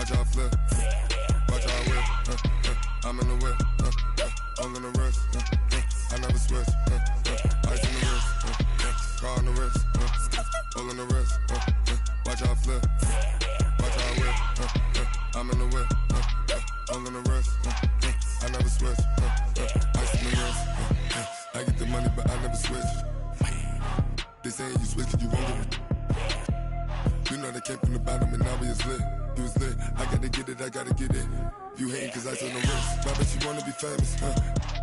Watch how I flip. Watch how I whip. I'm in the whip. I'm in the wrist. I never switch. Ice in the wrist. Car on the wrist. All in the wrist. Watch how I flip. Watch how I whip. I'm in the whip. All in the wrist. I never switch. Ice in the wrist. I get the money, but I never switch. They saying you switch 'cause you won't get it. You know they came from the bottom and now we is lit. You was lit, I gotta get it, I gotta get it. You hating 'cause ice on the wrist. I bet you wanna be famous,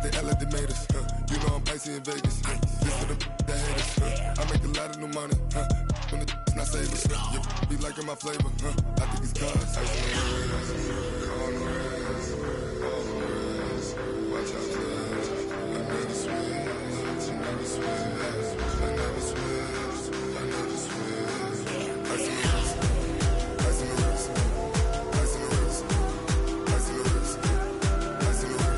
They act like they made us, You know I'm icy in Vegas, This for the that hate us, I make a lot of new money, When the not savers, You be liking my flavor, I think it's cause ice on the wrist, on the wrist, on the wrist. Watch out, cuz I never switch, I never switch, I never switch, I never switch. Ice in the wrist, ice in the wrist, ice in the wrist, ice in the wrist, ice in the wrist,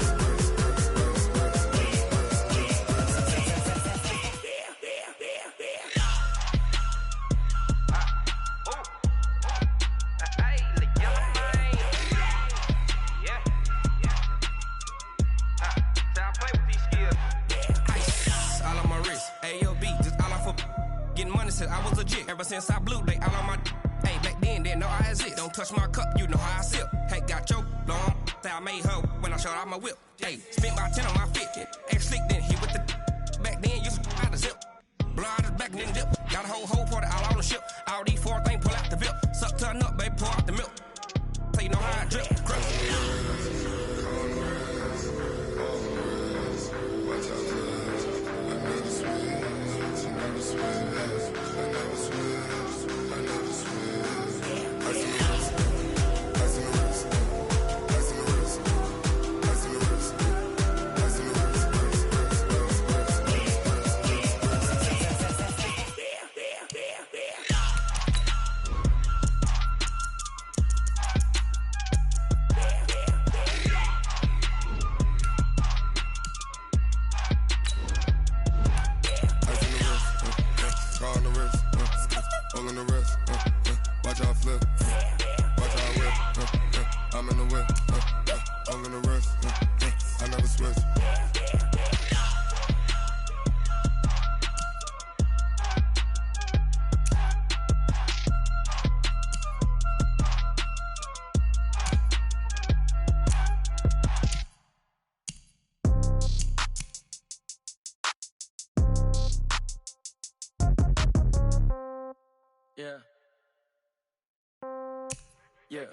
I was legit ever since I blew they all on my hey back then didn't know I exist. Don't touch my cup, you know how I sip. Hey, got your long that I made her when I showed off my whip. Hey, spent about 10 on my fit. X slick then hit with the back then used to out the zip. Blood is back then dip. Got a whole party all on the ship. All these four things pull out the VIP. Suck turn up, baby, pour out the milk. So you know how I drip. Crush. Watch out, cuz I never switch, I never switch. I never switch, I never switch. Ice in the wrist, ice in the wrist, ice in the wrist, ice in the wrist, ice in the wrist, all in the wrist, watch how I flip, watch how I whip, I'm in the whip, all in the wrist, I never switch. Yeah. Yeah.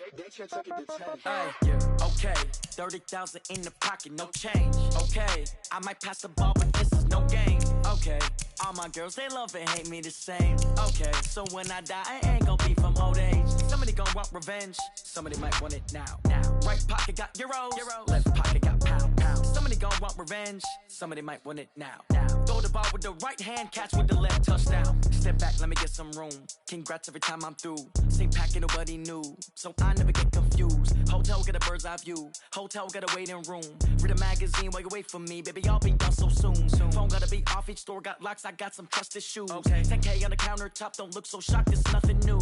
Hey, yeah. Okay. 30,000 in the pocket, no change. Okay. I might pass the ball, but this is no game. Okay. All my girls, they love and hate me the same. Okay. So when I die, I ain't gon' be from old age. Somebody gon' want revenge. Somebody might want it now. Right pocket got euros. Left pocket got pound. Somebody gon' want revenge. Somebody might want it now. Throw the ball with the right hand, catch with the left, touchdown. Step back, let me get some room. Congrats every time I'm through. Same packet, nobody knew, so I never get confused. Hotel got a bird's eye view. Hotel got a waiting room. Read a magazine while you wait for me, baby. I'll be done so soon. Phone gotta be off. Each store got locks. I got some trusted shoes. 10K on the countertop. Don't look so shocked. It's nothing new.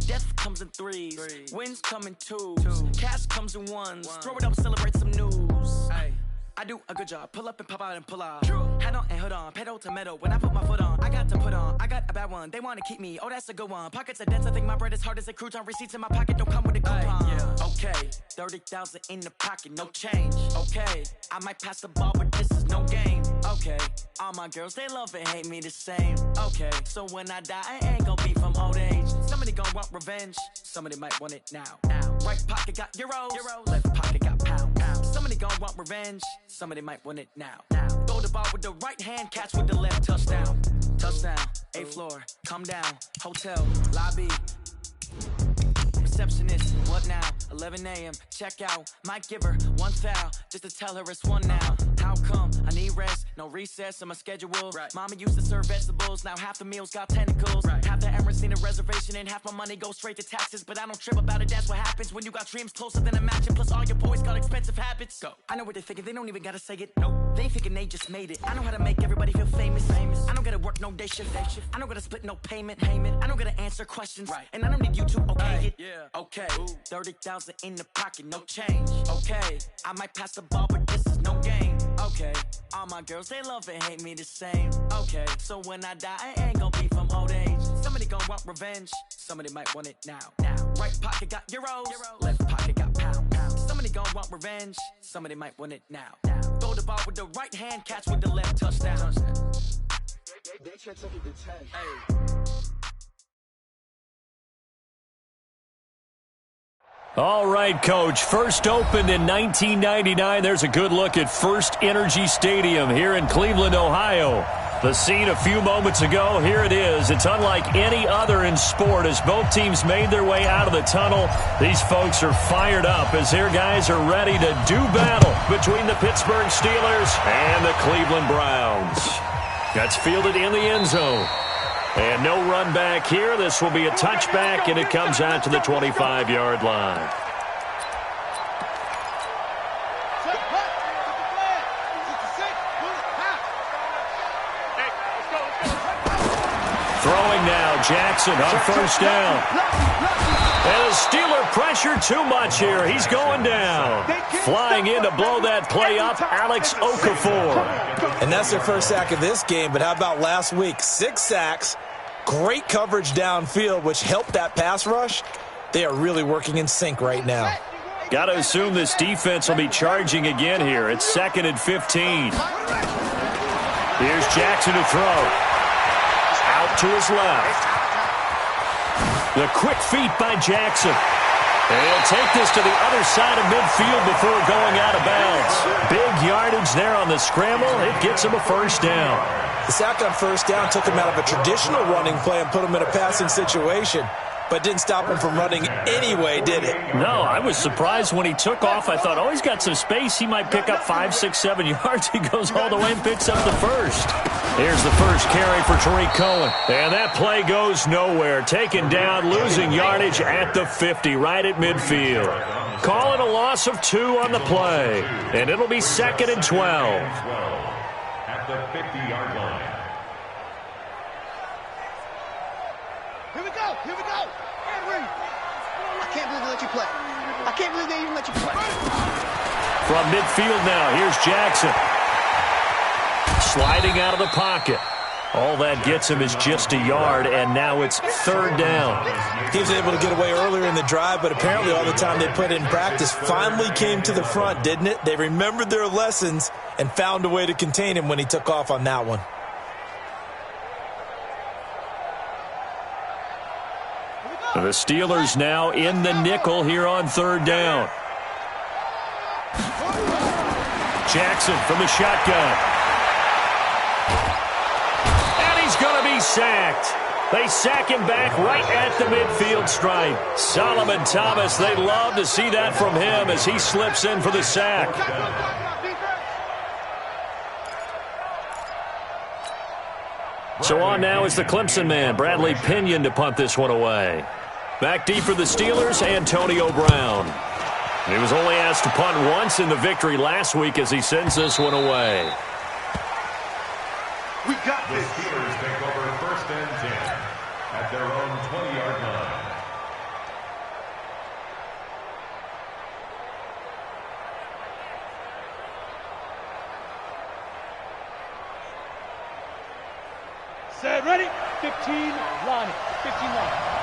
Death comes in threes. Wins come in twos. Cash comes in ones. Throw it up, celebrate some news. I do a good job. Pull up and pop out and pull out. Head on and hood on. Pedal to metal. When I put my foot on, I got to put on. I got a bad one. They want to keep me. Oh, that's a good one. Pockets are dense. I think my bread is hard as a crouton. Receipts in my pocket don't come with a coupon. Okay. 30,000 in the pocket. No change. Okay. I might pass the ball, but this is no game. Okay. All my girls, they love and hate me the same. Okay. So when I die, I ain't gon' be from old age. Somebody gon' want revenge. Somebody might want it now. Right pocket got euros. Left pocket got pound. Somebody gon' want revenge. Somebody might want it now. Throw the ball with the right hand, catch with the left, touchdown. Touchdown, 8th floor, come down. Hotel, lobby. Receptionist, what now? 11 a.m., check out. Might give her one foul, just to tell her it's one now. How How come I need rest? No recess in my schedule. Right. Mama used to serve vegetables, now half the meals got tentacles. Right. Half the Emirates need a reservation and half my money goes straight to taxes. But I don't trip about it, that's what happens when you got dreams closer than a match. Plus all your boys got expensive habits. Go. I know what they're thinking, they don't even gotta say it. Nope. They thinking they just made it. I know how to make everybody feel famous. I don't gotta work no day shift. I don't gotta split no payment. I don't gotta answer questions. Right. And I don't need you to okay it. Yeah. Okay. 30,000 in the pocket, no change. Okay. I might pass the ball, but this is no game. Okay. All my girls, they love and hate me the same. Okay. So when I die, I ain't gonna be from old age. Somebody gon' want revenge. Somebody might want it now. Right pocket got euros. Left pocket got pound. Somebody gon' want revenge. Somebody might want it now. Throw the ball with the right hand, catch with the left, touchdown. They took it to 10. All right, Coach. First opened in 1999. There's a good look at First Energy Stadium here in Cleveland, Ohio. The scene a few moments ago, here it is. It's unlike any other in sport as both teams made their way out of the tunnel. These folks are fired up as their guys are ready to do battle between the Pittsburgh Steelers and the Cleveland Browns. That's fielded in the end zone. And no run back here. This will be a touchback, and it comes out to the 25-yard line. Throwing now, Jackson on first down. And the Steeler pressure too much here. He's going down. Flying in to blow that play up, Alex Okafor. And that's their first sack of this game, but how about last week? 6 sacks, great coverage downfield, which helped that pass rush. They are really working in sync right now. Got to assume this defense will be charging again here. It's 2nd and 15. Here's Jackson to throw. Out to his left. The quick feet by Jackson. And he'll take this to the other side of midfield before going out of bounds. Big yardage there on the scramble. It gets him a first down. The sack on first down took him out of a traditional running play and put him in a passing situation, but didn't stop him from running anyway, did it? No, I was surprised when he took off. I thought, oh, he's got some space. He might pick up 5, 6, 7 yards. He goes all the way and picks up the first. Here's the first carry for Tariq Cohen. And that play goes nowhere. Taken down, losing yardage at the 50, right at midfield. Call it a loss of 2 on the play. And it'll be 2nd and 12. At the 50-yard line. Here we go. Henry. I can't believe they let you play. I can't believe they even let you play. From midfield now, here's Jackson. Sliding out of the pocket. All that gets him is just a yard, and now it's 3rd down. He was able to get away earlier in the drive, but apparently all the time they put in practice finally came to the front, didn't it? They remembered their lessons and found a way to contain him when he took off on that one. The Steelers now in the nickel here on 3rd down. Jackson from the shotgun. And he's going to be sacked. They sack him back right at the midfield stripe. Solomon Thomas, they'd love to see that from him as he slips in for the sack. So on now is the Clemson man, Bradley Pinion, to punt this one away. Back deep for the Steelers, Antonio Brown. He was only asked to punt once in the victory last week as he sends this one away. We got this. The Steelers take over 1st and 10 at their own 20-yard line. Set, ready? 15, line. 15, line.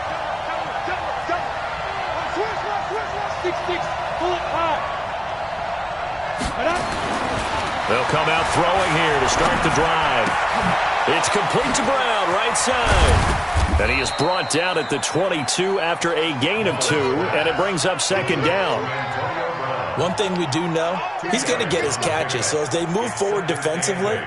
Double. Switch. 6, pull it high. Right up. They'll come out throwing here to start the drive. It's complete to Brown, right side. And he is brought down at the 22 after a gain of 2, and it brings up 2nd down. One thing we do know, he's going to get his catches, so as they move forward defensively,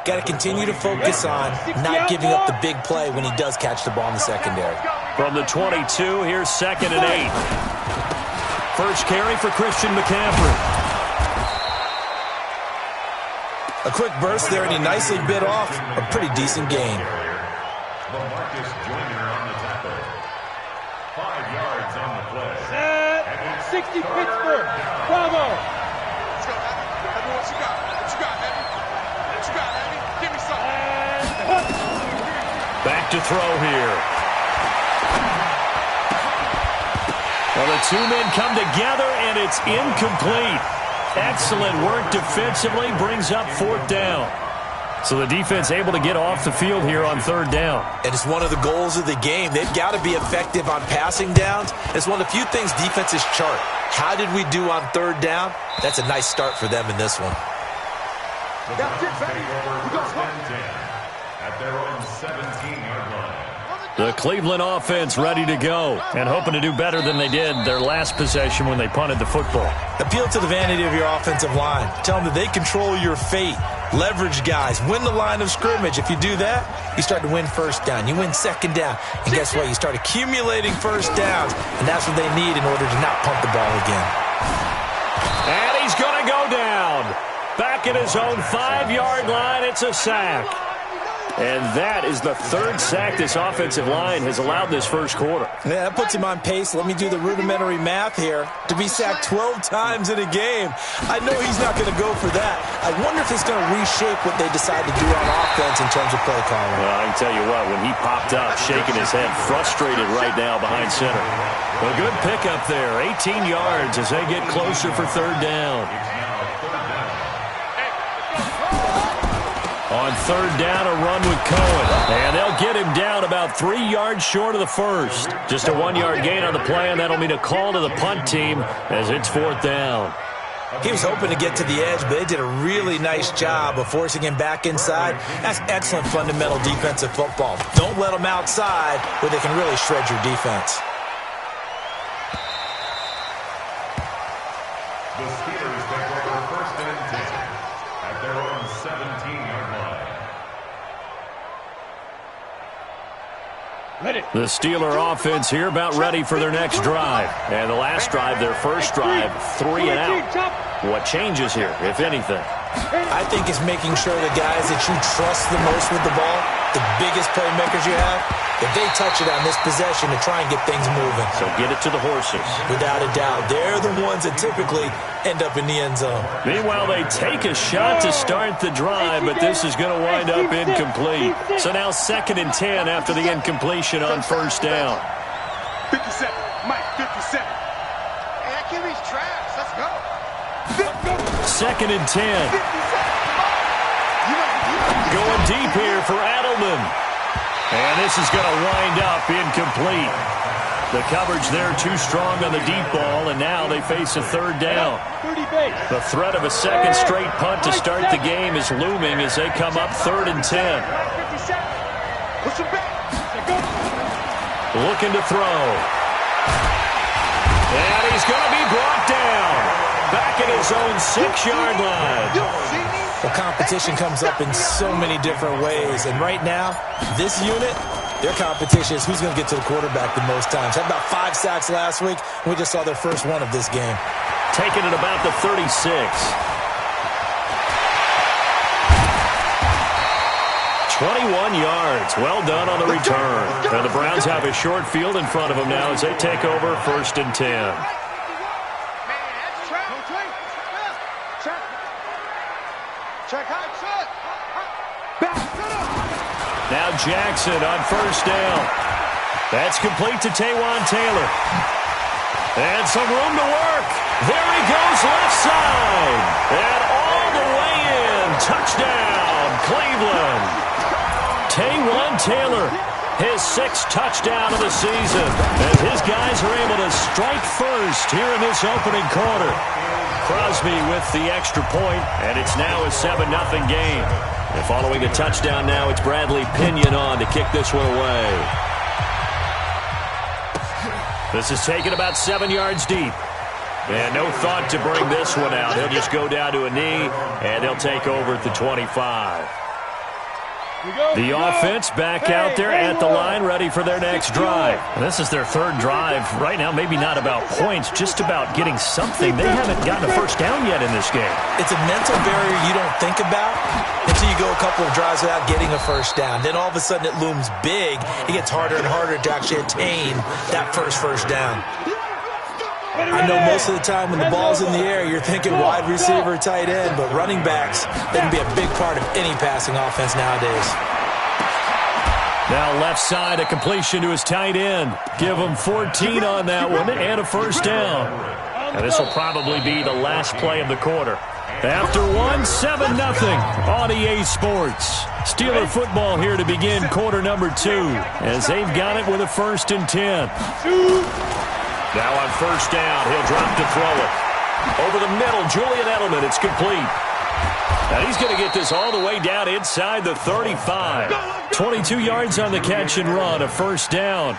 got to continue to focus on not giving up the big play when he does catch the ball in the secondary. From the 22, here's 2nd and 8. First carry for Christian McCaffrey. A quick burst there, and he nicely bit off a pretty decent gain. LaMarcus Joyner on the tackle. 5 yards on the play. Set. 60 Pittsburgh. Bravo. Let's go, Abby. Abby, what you got? What you got, Abby? What you got, Abby? Give me something. Back to throw here. Well, the two men come together, and it's incomplete. Excellent work defensively, brings up 4th down. So the defense able to get off the field here on 3rd down. And it's one of the goals of the game. They've got to be effective on passing downs. It's one of the few things defenses chart. How did we do on 3rd down? That's a nice start for them in this one. The Browns take over 1st and 10 at their own 17-yard line. The Cleveland offense ready to go and hoping to do better than they did their last possession when they punted the football. Appeal to the vanity of your offensive line. Tell them that they control your fate. Leverage guys. Win the line of scrimmage. If you do that, you start to win 1st down. You win 2nd down. And guess what? You start accumulating 1st downs. And that's what they need in order to not punt the ball again. And he's going to go down. Back at his own 5-yard line. It's a sack. And that is the 3rd sack this offensive line has allowed this first quarter. Yeah, that puts him on pace. Let me do the rudimentary math here. To be sacked 12 times in a game. I know he's not going to go for that. I wonder if it's going to reshape what they decide to do on offense in terms of play calling. Well, I can tell you what, when he popped up, shaking his head, frustrated right now behind center. A good pickup there, 18 yards as they get closer for 3rd down. On 3rd down, a run with Cohen. And they'll get him down about 3 yards short of the first. Just a 1-yard gain on the play, and that'll mean a call to the punt team as it's 4th down. He was hoping to get to the edge, but they did a really nice job of forcing him back inside. That's excellent fundamental defensive football. Don't let them outside where they can really shred your defense. The Steelers take over 1st and 10 at their own 17-yard line. The Steeler offense here about ready for their next drive. And the last drive, their first drive, 3 and out. What changes here, if anything? I think it's making sure the guys that you trust the most with the ball, the biggest playmakers you have, that they touch it on this possession to try and get things moving. So get it to the horses. Without a doubt. They're the ones that typically end up in the end zone. Meanwhile, they take a shot to start the drive, but this is going to wind up incomplete. So now 2nd and 10 after the incompletion on 1st down. 57. Mike, 57. Hey, that QB's trash. Let's go. 2nd and 10. Going deep here for Adelman. And this is going to wind up incomplete. The coverage there too strong on the deep ball, and now they face a 3rd down. The threat of a 2nd straight punt to start the game is looming as they come up 3rd and 10. Looking to throw. And he's going to be brought down. Back at his own 6-yard line. Well, competition comes up in so many different ways. And right now, this unit, their competition is who's going to get to the quarterback the most times. Had about 5 sacks last week. We just saw their first one of this game. Taking it about the 36. 21 yards. Well done on the return. And the Browns have a short field in front of them now as they take over 1st and 10. Now Jackson on 1st down. That's complete to Taywan Taylor. And some room to work. There he goes left side. And all the way in. Touchdown, Cleveland. Taywan Taylor, his 6th touchdown of the season. As his guys are able to strike first here in this opening quarter. Crosby with the extra point, and it's now a 7-0 game. And following a touchdown now, it's Bradley Pinion on to kick this one away. This is taken about 7 yards deep. And no thought to bring this one out. He'll just go down to a knee, and they'll take over at the 25. The offense back out there at the line, ready for their next drive. And this is their third drive. Right now, maybe not about points, just about getting something. They haven't gotten a first down yet in this game. It's a mental barrier you don't think about until you go a couple of drives without getting a first down. Then all of a sudden it looms big. It gets harder and harder to actually attain that first down. I know most of the time when the ball's in the air, you're thinking wide receiver, tight end, but running backs, they can be a big part of any passing offense nowadays. Now left side, a completion to his tight end. Give him 14 on that one and a first down. And this will probably be the last play of the quarter. After one, 7-0 on EA Sports. Steeler football here to begin quarter number 2 as they've got it with a 1st and 10. Now on first down, he'll drop to throw it. Over the middle, Julian Edelman, it's complete. Now he's going to get this all the way down inside the 35. 22 yards on the catch and run, a first down.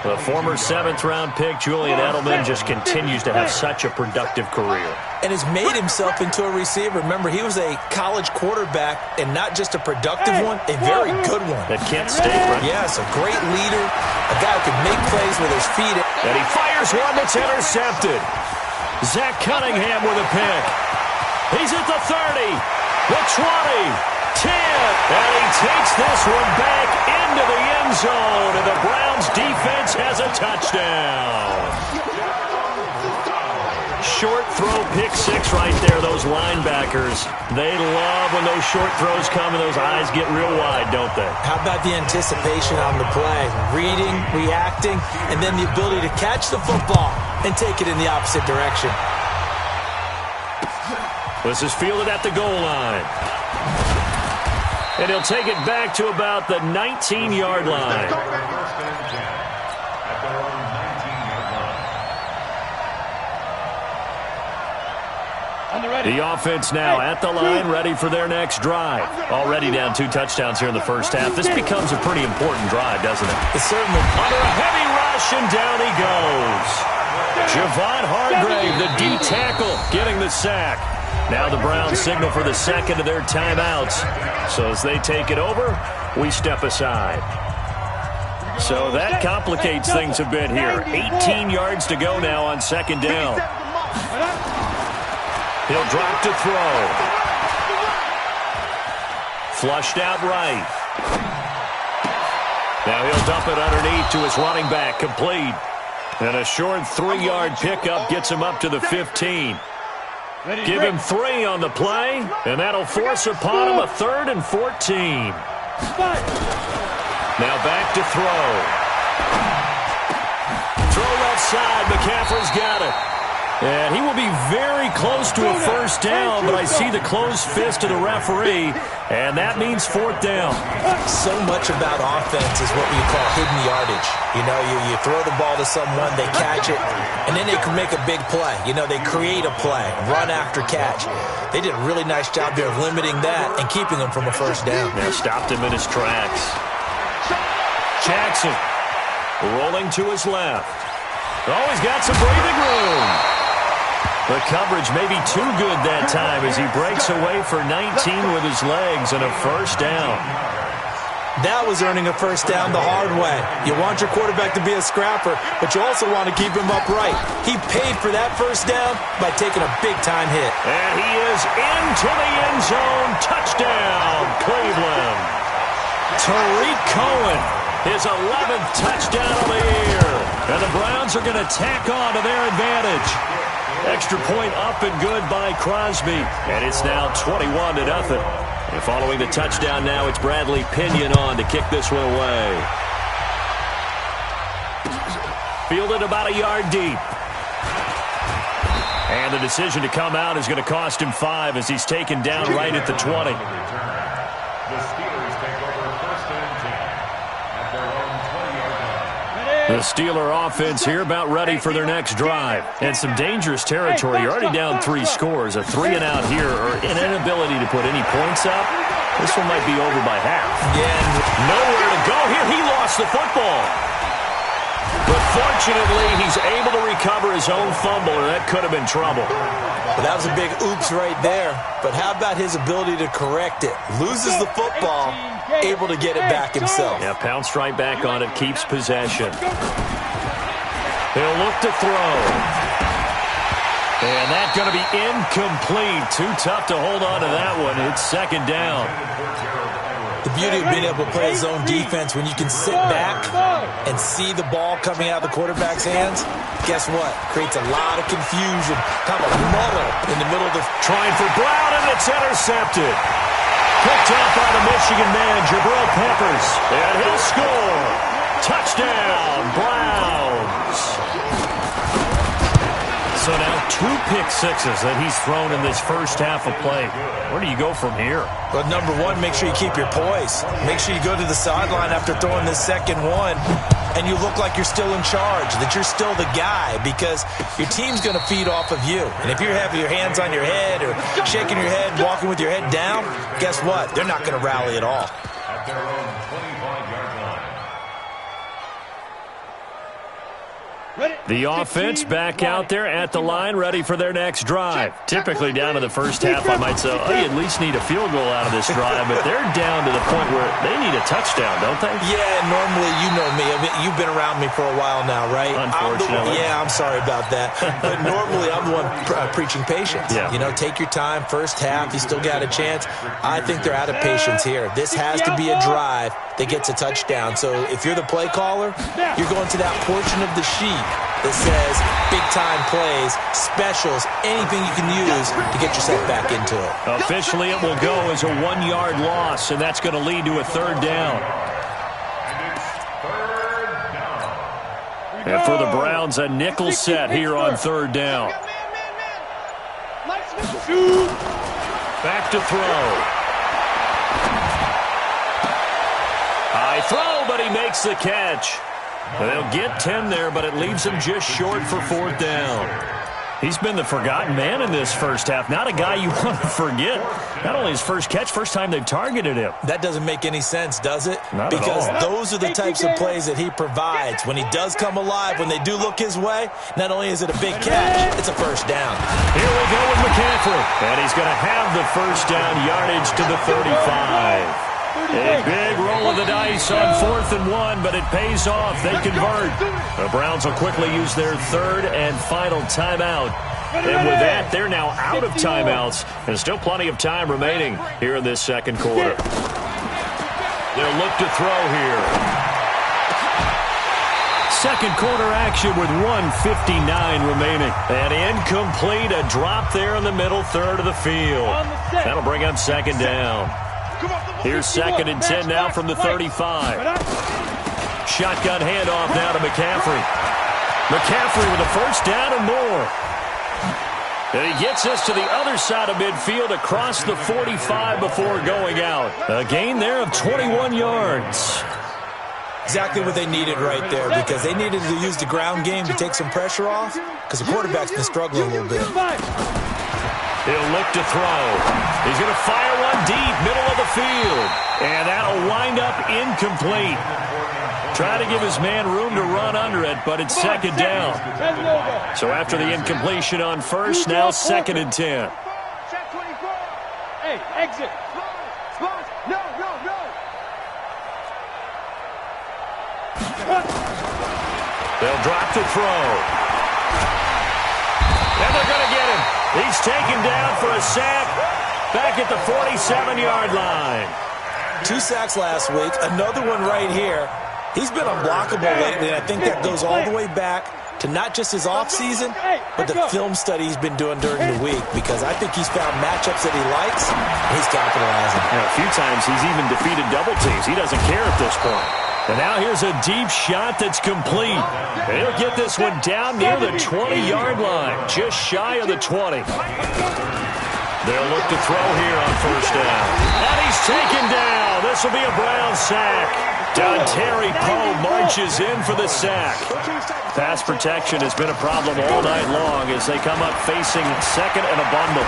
The former 7th-round pick, Julian Edelman, just continues to have such a productive career. And has made himself into a receiver. Remember, he was a college quarterback, and not just a productive one, a very good one. At Kent State, right? Yes, a great leader, a guy who can make plays with his feet. And he fires one that's intercepted. Zach Cunningham with a pick. He's at the 30, the 20, 10, and he takes this one back into the end zone, and the Browns defense has a touchdown. Short throw, pick 6 right there, those linebackers. They love when those short throws come and those eyes get real wide, don't they? How about the anticipation on the play? Reading, reacting, and then the ability to catch the football and take it in the opposite direction. This is fielded at the goal line. And he'll take it back to about the 19-yard line. The offense now at the line, ready for their next drive. Already down 2 touchdowns here in the first half. This becomes a pretty important drive, doesn't it? It certainly. Under a heavy rush, and down he goes. Javon Hargrave, the D tackle, getting the sack. Now the Browns signal for the second of their timeouts. So as they take it over, we step aside. So that complicates things a bit here. 18 yards to go now on second down. He'll drop to throw. Flushed out right. Now he'll dump it underneath to his running back, complete. And a short 3-yard pickup gets him up to the 15. Give him 3 on the play, and that'll force upon him a 3rd and 14. Now back to throw. Throw left side, McCaffrey's got it. And he will be very close to a first down, but I see the closed fist of the referee, and that means 4th down. So much about offense is what we call hidden yardage. You know, you throw the ball to someone, they catch it, and then they can make a big play. You know, they create a play, run after catch. They did a really nice job there of limiting that and keeping him from a first down. Yeah, stopped him in his tracks. Jackson rolling to his left. Oh, he's got some breathing room. The coverage may be too good that time as he breaks away for 19 with his legs and a first down. That was earning a first down the hard way. You want your quarterback to be a scrapper, but you also want to keep him upright. He paid for that first down by taking a big-time hit. And he is into the end zone. Touchdown, Cleveland. Tariq Cohen, his 11th touchdown of the year. And the Browns are going to tack on to their advantage. Extra point up and good by Crosby. And it's now 21-0. And following the touchdown now, it's Bradley Pinion on to kick this one away. Fielded about a yard deep. And the decision to come out is going to cost him 5 as he's taken down right at the 20. The Steelers take over 1st and 10 at their own 20-yard line. The Steeler offense here about ready for their next drive. And some dangerous territory. You're already down 3 scores. A 3-and-out here or an inability to put any points up. This one might be over by half. Yeah. Nowhere to go here. He lost the football. But fortunately, he's able to recover his own fumble, or that could have been trouble. But that was a big oops right there. But how about his ability to correct it? Loses the football, able to get it back himself. Yeah, pounced right back on it, keeps possession. He'll look to throw. And that's going to be incomplete. Too tough to hold on to that one. It's second down. The beauty of being able to play zone defense when you can sit back and see the ball coming out of the quarterback's hands, guess what? Creates a lot of confusion, kind of a muddle in the middle of the... Trying for Brown, and it's intercepted. Picked off by the Michigan man, Jabril Peppers. And he'll score. Touchdown, Browns. So now 2 pick sixes that he's thrown in this first half of play. Where do you go from here? Well, number one, make sure you keep your poise. Make sure you go to the sideline after throwing this second one, and you look like you're still in charge, that you're still the guy, because your team's going to feed off of you. And if you're having your hands on your head or shaking your head, walking with your head down, guess what? They're not going to rally at all. At their own 25-yard line. The offense back out there at the line, ready for their next drive. Typically down to the first half, I might say, oh, you at least need a field goal out of this drive, but they're down to the point where they need a touchdown, don't they? Yeah, normally, you know me. I mean, you've been around me for a while now, right? Unfortunately. I'm sorry about that. But normally, I'm the one preaching patience. Yeah. You know, take your time. First half, you still got a chance. I think they're out of patience here. This has to be a drive that gets a touchdown. So if you're the play caller, you're going to that portion of the sheet that says big-time plays, specials, anything you can use to get yourself back into it. Officially, it will go as a 1-yard loss, and that's going to lead to a third down. And for the Browns, a nickel set here on third down. Back to throw. High throw, but he makes the catch. They'll get 10 there, but it leaves him just short for fourth down. He's been the forgotten man in this first half. Not a guy you want to forget. Not only his first catch, first time they've targeted him. That doesn't make any sense, does it? Not because at all. Those are the types of plays that he provides. When he does come alive, when they do look his way, not only is it a big catch, it's a first down. Here we go with McCaffrey. And he's going to have the first down yardage to the 35. A big roll of the dice on 4th and 1, but it pays off. They convert. The Browns will quickly use their third and final timeout. And with that, they're now out of timeouts. And still plenty of time remaining here in this second quarter. They'll look to throw here. Second quarter action with 1:59 remaining. And incomplete, a drop there in the middle third of the field. That'll bring up second down. Here's second and 10 now from the 35. Shotgun handoff now to McCaffrey. McCaffrey with a first down and more. And he gets us to the other side of midfield across the 45 before going out. A gain there of 21 yards. Exactly what they needed right there, because they needed to use the ground game to take some pressure off, because the quarterback's been struggling a little bit. He'll look to throw. He's going to fire one deep, middle of the field. And that'll wind up incomplete. Try to give his man room to run under it, but it's second down. So after the incompletion on first, now second and 10. Hey, exit. No. They'll drop the throw. And they're going to get him. He's taken down for a sack back at the 47-yard line. 2 sacks last week, another one right here. He's been unblockable lately, and I think that goes all the way back to not just his offseason, but the film study he's been doing during the week, because I think he's found matchups that he likes, and he's capitalizing. A few times he's even defeated double teams. He doesn't care at this point. And now here's a deep shot that's complete. And he'll get this one down near the 20-yard line, just shy of the 20. They'll look to throw here on first down. And he's taken down. This will be a Brown sack. Terry Poe marches in for the sack. Pass protection has been a problem all night long as they come up facing second and a bundle.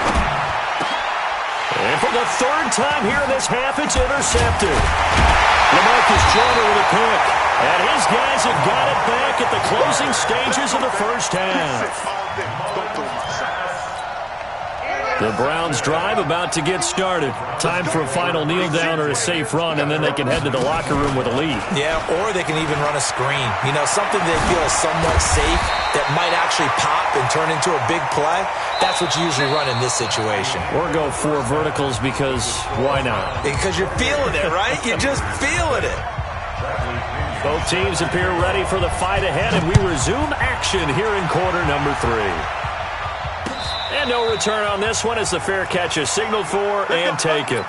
And for the third time here in this half, it's intercepted. LaMarcus Joyner with a pick. And his guys have got it back at the closing stages of the first half. The Browns drive about to get started. Time for a final kneel down or a safe run, and then they can head to the locker room with a lead. Yeah, or they can even run a screen. You know, something they feel is somewhat safe that might actually pop and turn into a big play. That's what you usually run in this situation. Or go 4 verticals because why not? Because you're feeling it, right? You're just feeling it. Both teams appear ready for the fight ahead, and we resume action here in quarter number 3. And no return on this one as the fair catch is signaled for and taken.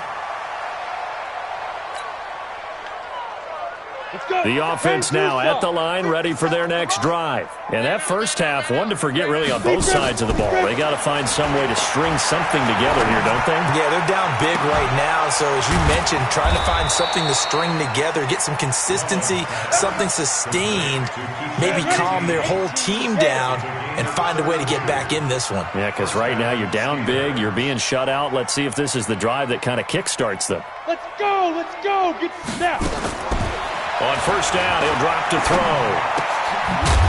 The offense now at the line, ready for their next drive. And that first half, one to forget really on both sides of the ball. They got to find some way to string something together here, don't they? Yeah, they're down big right now. So as you mentioned, trying to find something to string together, get some consistency, something sustained, maybe calm their whole team down and find a way to get back in this one. Yeah, because right now you're down big, you're being shut out. Let's see if this is the drive that kind of kickstarts them. Let's go, get snapped. On first down, he'll drop to throw.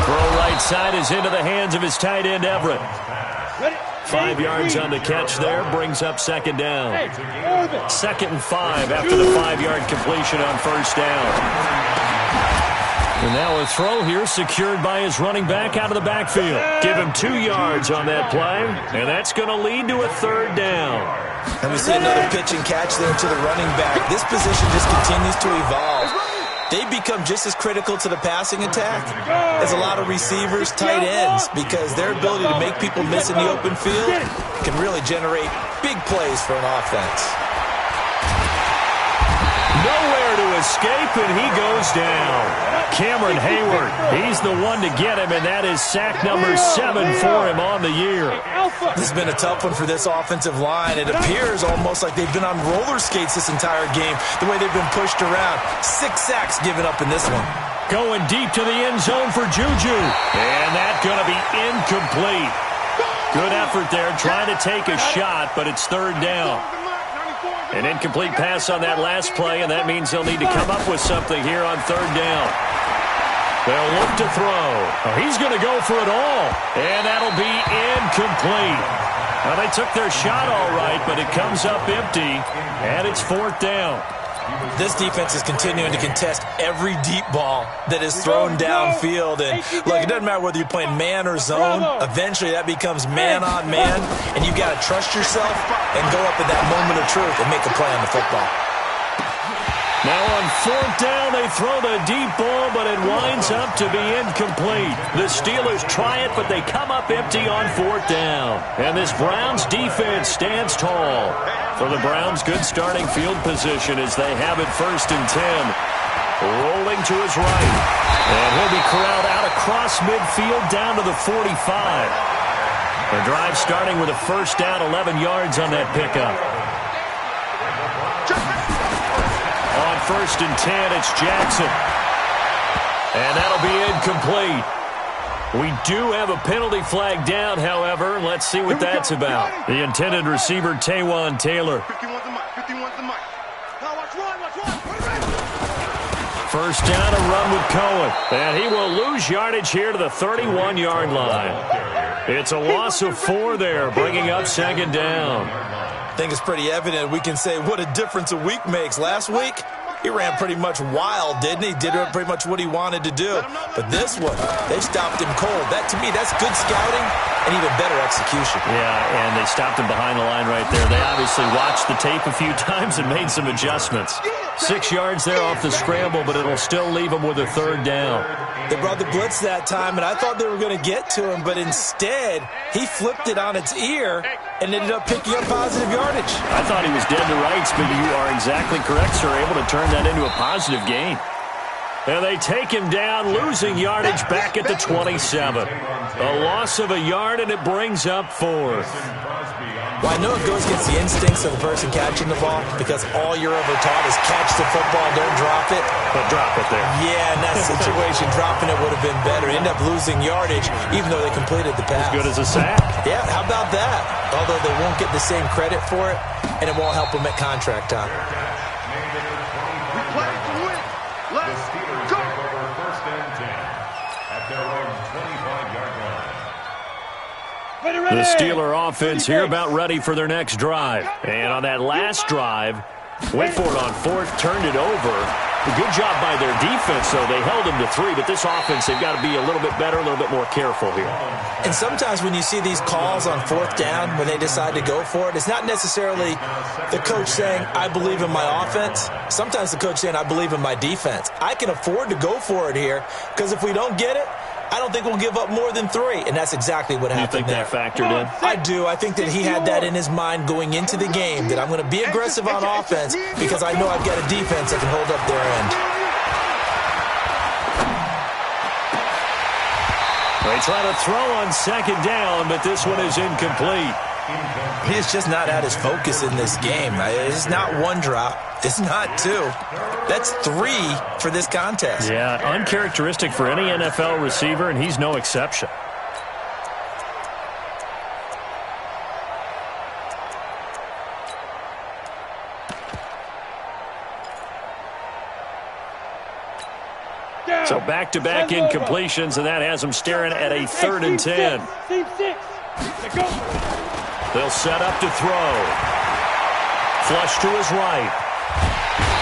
Throw right side is into the hands of his tight end, Everett. 5 yards on the catch there, brings up second down. 2nd and 5 after the 5-yard completion on first down. And now a throw here secured by his running back out of the backfield. Give him 2 yards on that play, and that's going to lead to a 3rd down. And we see another pitch and catch there to the running back. This position just continues to evolve. They become just as critical to the passing attack as a lot of receivers, tight ends, because their ability to make people miss in the open field can really generate big plays for an offense. Nowhere to escape, and he goes down. Cameron Hayward, he's the one to get him, and that is sack number 7 for him on the year. This has been a tough one for this offensive line. It appears almost like they've been on roller skates this entire game, the way they've been pushed around. 6 sacks given up in this one. Going deep to the end zone for Juju, and that's going to be incomplete. Good effort there, trying to take a shot, but it's 3rd down. An incomplete pass on that last play, and that means they'll need to come up with something here on 3rd down. They'll look to throw. Oh, he's going to go for it all, and that'll be incomplete. Well, they took their shot all right, but it comes up empty, and it's 4th down. This defense is continuing to contest every deep ball that is thrown downfield. And look, it doesn't matter whether you're playing man or zone. Eventually that becomes man on man, and you've got to trust yourself and go up at that moment of truth and make a play on the football. Now on 4th down, they throw the deep ball, but it winds up to be incomplete. The Steelers try it, but they come up empty on 4th down. And this Browns defense stands tall. For the Browns, good starting field position as they have it 1st and 10. Rolling to his right. And he'll be corralled out across midfield down to the 45. The drive starting with a 1st down, 11 yards on that pickup. On 1st and 10, it's Jackson. And that'll be incomplete. We do have a penalty flag down, however. Let's see what that's about. The intended receiver, Taywan Taylor. 1st down, a run with Cohen. And he will lose yardage here to the 31-yard line. It's a loss of 4 there, bringing up 2nd down. I think it's pretty evident. We can say what a difference a week makes. Last week, he ran pretty much wild, didn't he? Did pretty much what he wanted to do. But this one, they stopped him cold. That, to me, that's good scouting and even better execution. Yeah, and they stopped him behind the line right there. They obviously watched the tape a few times and made some adjustments. 6 yards there off the scramble, but it'll still leave him with a 3rd down. They brought the blitz that time, and I thought they were going to get to him, but instead, he flipped it on its ear and ended up picking up positive yardage. I thought he was dead to rights, but you are exactly correct, sir. Able to turn that into a positive gain. And they take him down, losing yardage back at the 27. A loss of a yard, and it brings up 4th. Well, I know it goes against the instincts of the person catching the ball because all you're ever taught is catch the football, don't drop it. But drop it there. Yeah, in that situation, dropping it would have been better. End up losing yardage, even though they completed the pass. As good as a sack. Yeah, how about that? Although they won't get the same credit for it, and it won't help them at contract time. We play to win. Let's go. 1st and 10 at their own 25-yard line. The Steeler offense here about ready for their next drive. And on that last drive, went for it on fourth, turned it over. A good job by their defense, though. They held them to 3, but this offense, they've got to be a little bit better, a little bit more careful here. And sometimes when you see these calls on fourth down, when they decide to go for it, it's not necessarily the coach saying, I believe in my offense. Sometimes the coach saying, I believe in my defense. I can afford to go for it here, because if we don't get it, I don't think we'll give up more than 3, and that's exactly what happened there. You think that factored in? I do. I think that he had that in his mind going into the game, that I'm going to be aggressive on offense because I know I've got a defense that can hold up their end. They try to throw on second down, but this one is incomplete. He is just not at his focus in this game. It's not 1 drop. It's not 2. That's 3 for this contest. Yeah, uncharacteristic for any NFL receiver, and he's no exception. So back-to-back incompletions, and that has them staring at a 3rd and 10. They'll set up to throw. Flush to his right.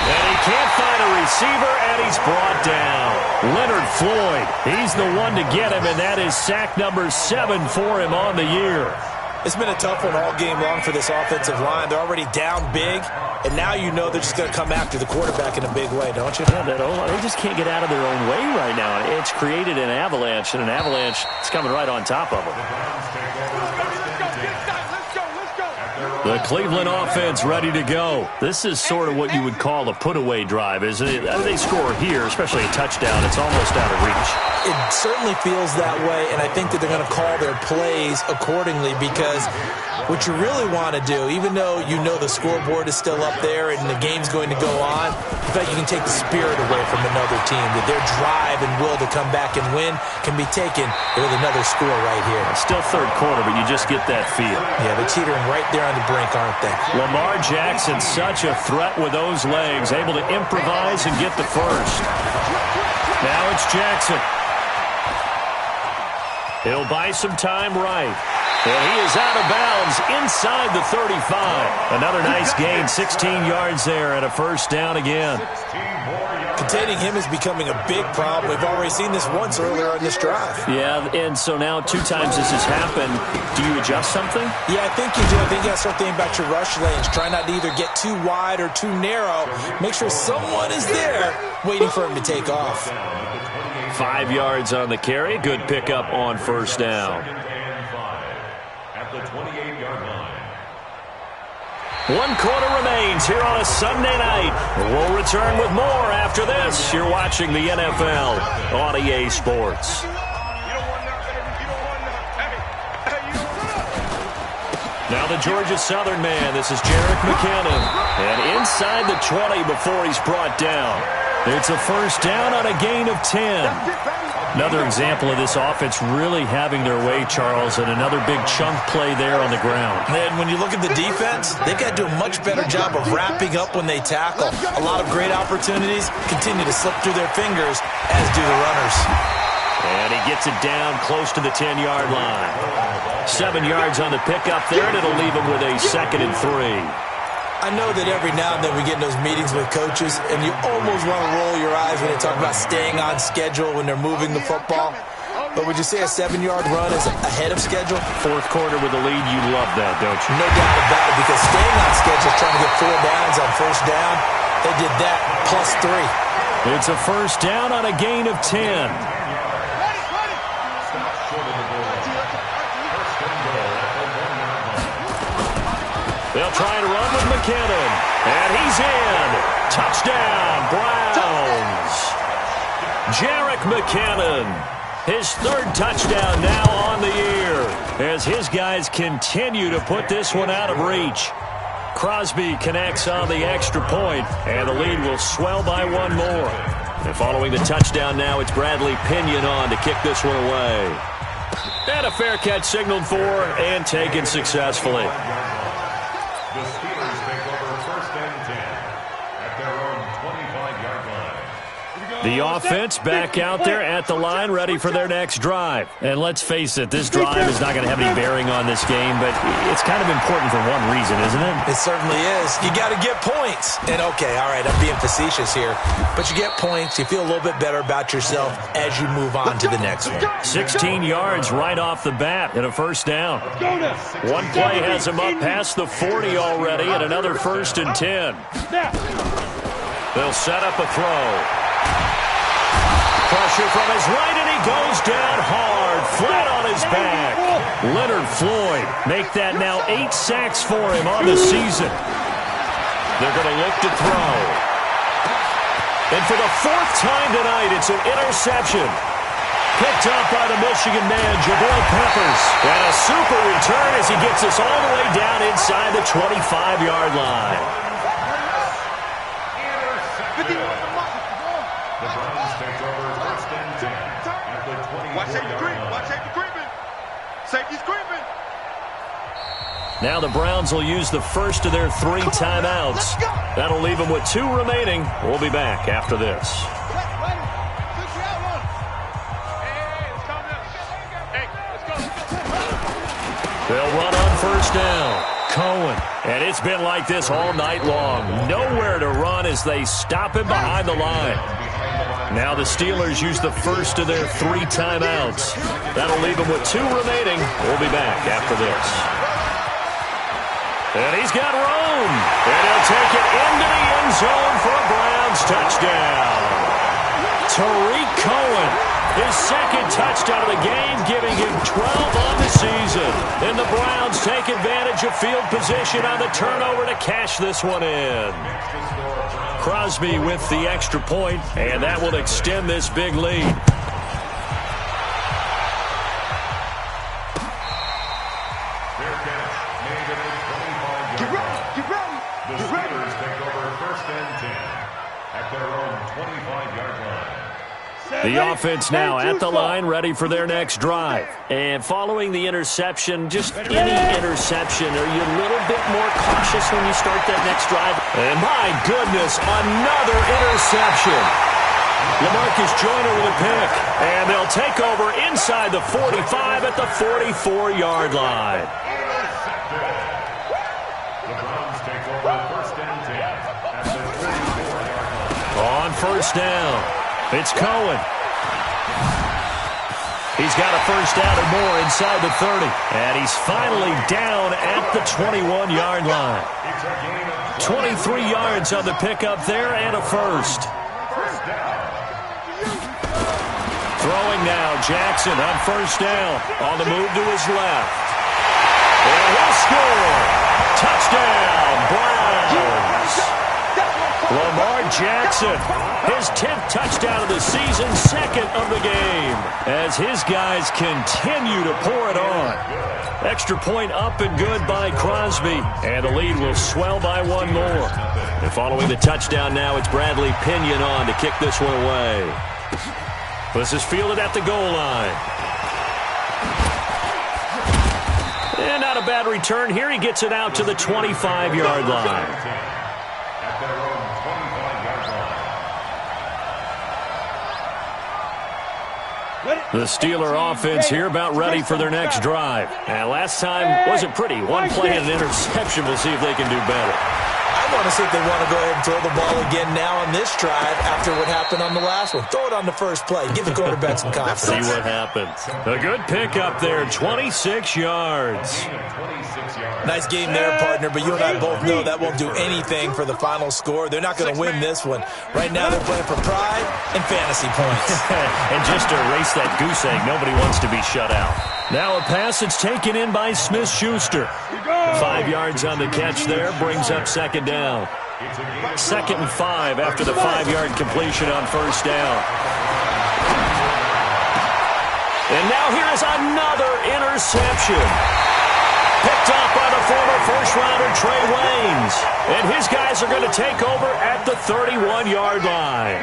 And he can't find a receiver, and he's brought down. Leonard Floyd, he's the one to get him, and that is sack number 7 for him on the year. It's been a tough one all game long for this offensive line. They're already down big, and now you know they're just going to come after the quarterback in a big way, don't you? Yeah, they just can't get out of their own way right now. It's created an avalanche, and an avalanche is coming right on top of them. The Cleveland offense ready to go. This is sort of what you would call a put-away drive, isn't it? They score here, especially a touchdown. It's almost out of reach. It certainly feels that way, and I think that they're going to call their plays accordingly because what you really want to do, even though you know the scoreboard is still up there and the game's going to go on, in fact, you can take the spirit away from another team, that their drive and will to come back and win can be taken with another score right here. Still third quarter, but you just get that feel. Yeah, they're teetering right there on the brink, aren't they? Lamar Jackson, such a threat with those legs, able to improvise and get the first. Now it's Jackson. He'll buy some time right. And he is out of bounds inside the 35. Another nice gain, 16 yards there and a first down again. Containing him is becoming a big problem. We've already seen this once earlier in this drive. Yeah, and so now 2 times this has happened. Do you adjust something? Yeah, I think you do. I think you got to start thinking about your rush lanes. Try not to either get too wide or too narrow. Make sure someone is there waiting for him to take off. 5 yards on the carry. Good pickup on first down. At the 28-yard line. 1 quarter remains here on a Sunday night. We'll return with more after this. You're watching the NFL on EA Sports. Now the Georgia Southern man. This is Jerick McKinnon. And inside the 20 before he's brought down. It's a first down on a gain of 10. Another example of this offense really having their way, Charles, and another big chunk play there on the ground. And when you look at the defense, they've got to do a much better job of wrapping up when they tackle. A lot of great opportunities continue to slip through their fingers, as do the runners. And he gets it down close to the 10-yard line. 7 yards on the pickup there, and it'll leave him with a 2nd and 3. I know that every now and then we get in those meetings with coaches, and you almost want to roll your eyes when they talk about staying on schedule when they're moving the football. But would you say a 7-yard run is ahead of schedule? Fourth quarter with the lead, you love that, don't you? No doubt about it, because staying on schedule, trying to get 4 downs on first down, they did that plus 3. It's a first down on a gain of 10. They'll try to run with McKinnon. And he's in. Touchdown, Browns. Jerick McKinnon. His 3rd touchdown now on the year as his guys continue to put this one out of reach. Crosby connects on the extra point, and the lead will swell by 1 more. And following the touchdown now, it's Bradley Pinion on to kick this one away. And a fair catch signaled for and taken successfully. The Steelers take over 1st and 10 at their own 25-yard line. The offense back out there at the line, ready for their next drive. And let's face it, this drive is not going to have any bearing on this game, but it's kind of important for one reason, isn't it? It certainly is. You got to get points. And okay, all right, I'm being facetious here, but you get points, you feel a little bit better about yourself as you move on to the next one. 16 yards right off the bat and a first down. One play has him up past the 40 already, and another 1st and 10. They'll set up a throw. Pressure from his right, and he goes down hard, flat on his back. Leonard Floyd make that now 8 sacks for him on the season. They're going to look to throw. And for the 4th time tonight, it's an interception. Picked up by the Michigan man, Jabril Peppers. And a super return as he gets us all the way down inside the 25-yard line. Safety's creeping. Now the Browns will use the first of their 3 timeouts. That'll leave them with 2 remaining. We'll be back after this. They'll run on first down. Cohen. And it's been like this all night long. Nowhere to run as they stop him behind the line. Now the Steelers use the first of their 3 timeouts. That'll leave them with 2 remaining. We'll be back after this. And he's got room. And he'll take it into the end zone for a Browns touchdown. Tariq Cohen, his 2nd touchdown of the game, giving him 12 on the season. And the Browns take advantage of field position on the turnover to cash this one in. Crosby with the extra point, and that will extend this big lead. Get ready. The Steelers take over 1st and 10 at their own 25-yard line. The offense now at the line, ready for their next drive. And following the interception, just any interception, are you a little bit more cautious when you start that next drive? And my goodness, another interception. LaMarcus Joyner with a pick. And they'll take over inside the 45 at the 44-yard line. The Browns take over 1st and 10 at the 44-yard line. On first down, it's Cohen. He's got a first down or more inside the 30. And he's finally down at the 21-yard line. 23 yards on the pickup there and a first. Throwing now, Jackson on first down. On the move to his left. And he'll score. Touchdown, Browns. Lamar Jackson, his 10th touchdown of the season, 2nd of the game, as his guys continue to pour it on. Extra point up and good by Crosby, and the lead will swell by 1 more. And following the touchdown now, it's Bradley Pinion on to kick this one away. This is fielded at the goal line. And not a bad return here. He gets it out to the 25-yard line. The Steeler offense here about ready for their next drive. And last time wasn't pretty. 1 play and an interception. We'll see if they can do better. I want to see if they want to go ahead and throw the ball again now on this drive after what happened on the last one. Throw it on the first play. Give the quarterback some confidence. See what happens. A good pickup there, 26 yards. Nice game there, partner, but you and I both know that won't do anything for the final score. They're not going to win this one. Right now they're playing for pride and fantasy points. And just to erase that goose egg, nobody wants to be shut out. Now a pass that's taken in by Smith-Schuster. 5 yards on the catch there, brings up 2nd down. 2nd and 5 after the 5-yard completion on first down. And now here is another interception. Picked up by the former first-rounder Trey Waynes. And his guys are going to take over at the 31-yard line.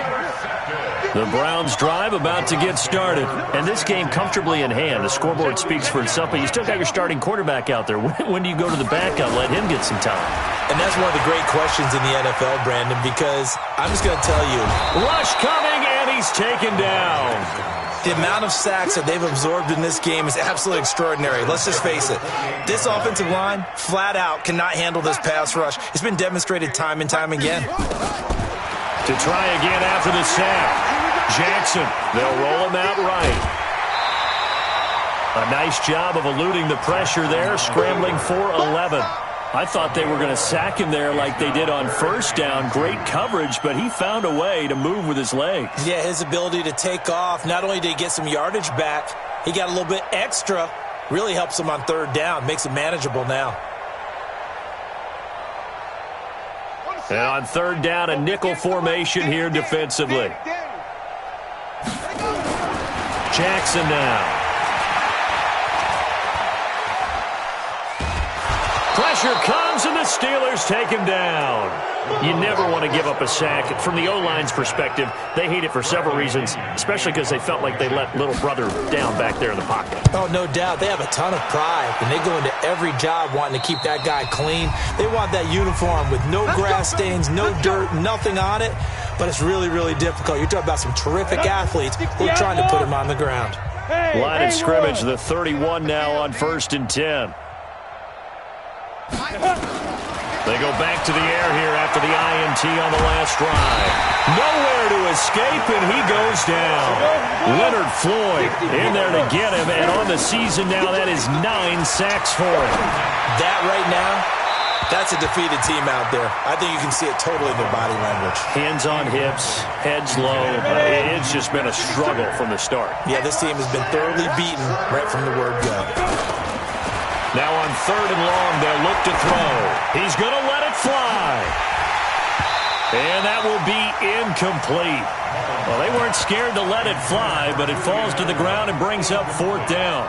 The Browns drive about to get started. And this game comfortably in hand. The scoreboard speaks for itself, but you still got your starting quarterback out there. When do you go to the backup, let him get some time? And that's one of the great questions in the NFL, Brandon, because I'm just going to tell you. Rush coming, and And he's taken down. The amount of sacks that they've absorbed in this game is absolutely extraordinary. Let's just face it. This offensive line, flat out, cannot handle this pass rush. It's been demonstrated time and time again. To try again after the sack. Jackson, they'll roll him out right. A nice job of eluding the pressure there, scrambling for 11. I thought they were going to sack him there like they did on first down. Great coverage, but he found a way to move with his legs. Yeah, his ability to take off, not only did he get some yardage back, he got a little bit extra. Really helps him on third down, makes it manageable now. And on third down, a nickel formation here defensively. Jackson now. Pressure comes, and the Steelers take him down. You never want to give up a sack. From the O-line's perspective, they hate it for several reasons, especially because they felt like they let little brother down back there in the pocket. Oh, no doubt. They have a ton of pride, and they go into every job wanting to keep that guy clean. They want that uniform with no grass stains, no dirt, nothing on it, but it's really, really difficult. You're talking about some terrific athletes who are trying to put him on the ground. Line of scrimmage, the 31 now on 1st and 10. They go back to the air here after the INT on the last drive. Nowhere to escape, and he goes down. Leonard Floyd in there to get him, and on the season now, that is 9 sacks for him. That right now, that's a defeated team out there. I think you can see it totally in their body language. Hands on hips, heads low. It's just been a struggle from the start. Yeah, this team has been thoroughly beaten right from the word go. Now on third and long, they'll look to throw. He's going to let it fly. And that will be incomplete. Well, they weren't scared to let it fly, but it falls to the ground and brings up 4th down.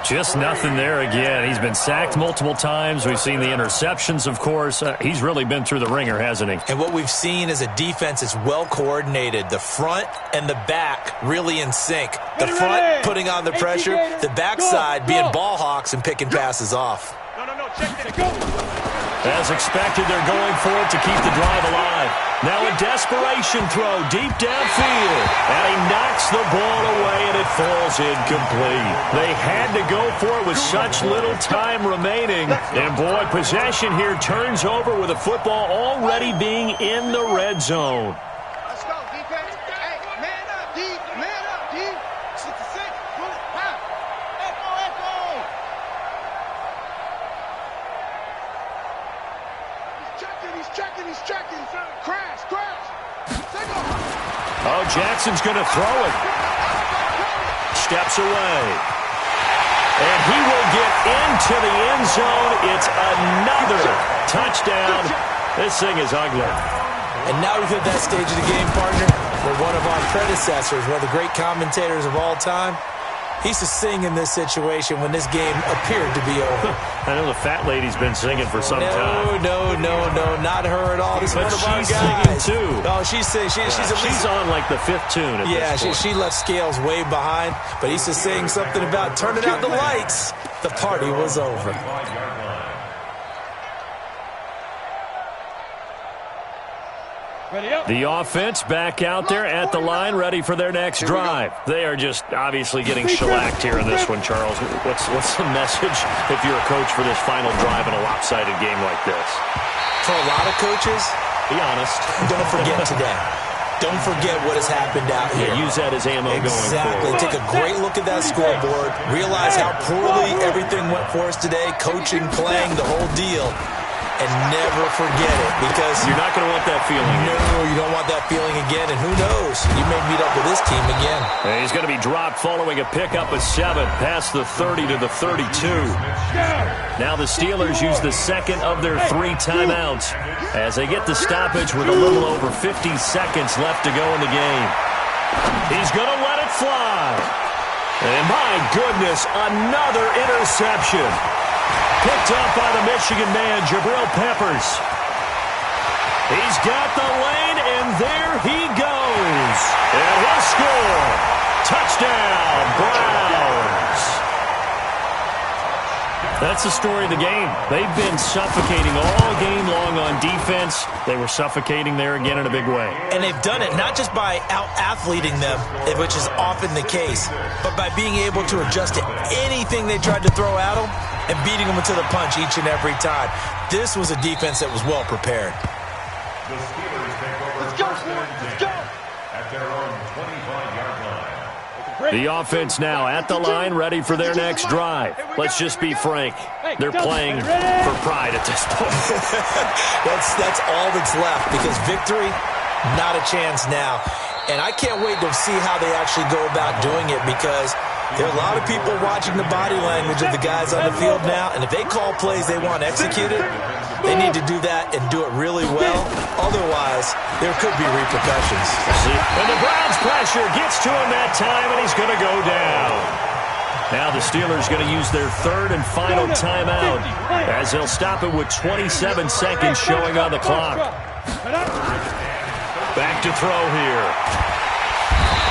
Just nothing there again. He's been sacked multiple times. We've seen the interceptions, of course. He's really been through the ringer, hasn't he? And what we've seen is a defense is well coordinated. The front and the back really in sync. The front putting on the pressure, the backside being ball hawks and picking passes off. As expected, they're going for it to keep the drive alive. Now a desperation throw deep downfield. And he knocks the ball away, and it falls incomplete. They had to go for it with such little time remaining. And, boy, possession here turns over with the football already being in the red zone. Let's go, defense. Hey, man up, D. Man up, D. 66. Pull it. Pop. Echo, echo. He's checking. Crash. Oh, Jackson's going to throw it. Steps away. And he will get into the end zone. It's another touchdown. This thing is ugly. And now we've hit that stage of the game, partner, where one of our predecessors, one of the great commentators of all time, he used to sing in this situation when this game appeared to be over. I know the fat lady's been singing for some time. No, not her at all. This but is one of our she's guys. singing, too. Oh, she's on like the 5th tune at this point. she left Scales way behind, but he used to sing something about turning out the lights. The party was over. The offense back out there at the line, ready for their next drive. They are just obviously getting shellacked here in this one, Charles. What's the message if you're a coach for this final drive in a lopsided game like this? For a lot of coaches, be honest. Don't forget today. Don't forget what has happened out here. Yeah, use that as ammo going forward. Take a great look at that scoreboard. Realize how poorly everything went for us today. Coaching, playing, the whole deal. And never forget it, because you're not going to want that feeling. No, you don't want that feeling again. And who knows? You may meet up with this team again. And he's going to be dropped following a pickup of 7 past the 30 to the 32. Now the Steelers use the second of their 3 timeouts as they get the stoppage with a little over 50 seconds left to go in the game. He's going to let it fly. And my goodness, another interception. Picked up by the Michigan man, Jabril Peppers. He's got the lane, and there he goes. And he'll score. Touchdown, Browns. That's the story of the game. They've been suffocating all game long on defense. They were suffocating there again in a big way. And they've done it not just by out-athleting them, which is often the case, but by being able to adjust to anything they tried to throw at them and beating them to the punch each and every time. This was a defense that was well prepared. The Steelers take over first and 10 at their own 25-yard line. The offense now at the line, ready for their next drive. Let's just be frank. They're playing for pride at this point. That's all that's left, because victory, not a chance now. And I can't wait to see how they actually go about doing it, because there are a lot of people watching the body language of the guys on the field now, and if they call plays they want executed, they need to do that and do it really well. Otherwise, there could be repercussions. And the Browns' pressure gets to him that time, and he's going to go down. Now the Steelers going to use their third and final timeout, as they'll stop it with 27 seconds showing on the clock. Back to throw here.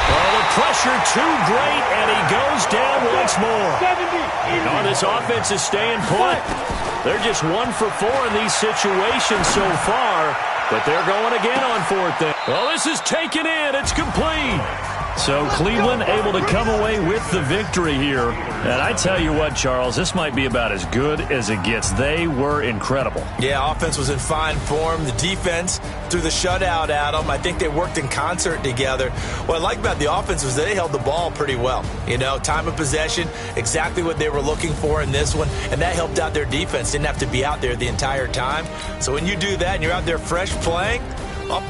Oh, the pressure too great, and he goes down once more. Oh, this offense is staying put. They're just 1 for 4 in these situations so far, but they're going again on 4th down. Well, this is taken in. It's complete. So Cleveland able to come away with the victory here. And I tell you what, Charles, this might be about as good as it gets. They were incredible. Yeah, offense was in fine form. The defense threw the shutout at them. I think they worked in concert together. What I like about the offense was they held the ball pretty well. You know, time of possession, exactly what they were looking for in this one. And that helped out their defense. Didn't have to be out there the entire time. So when you do that and you're out there fresh playing, well,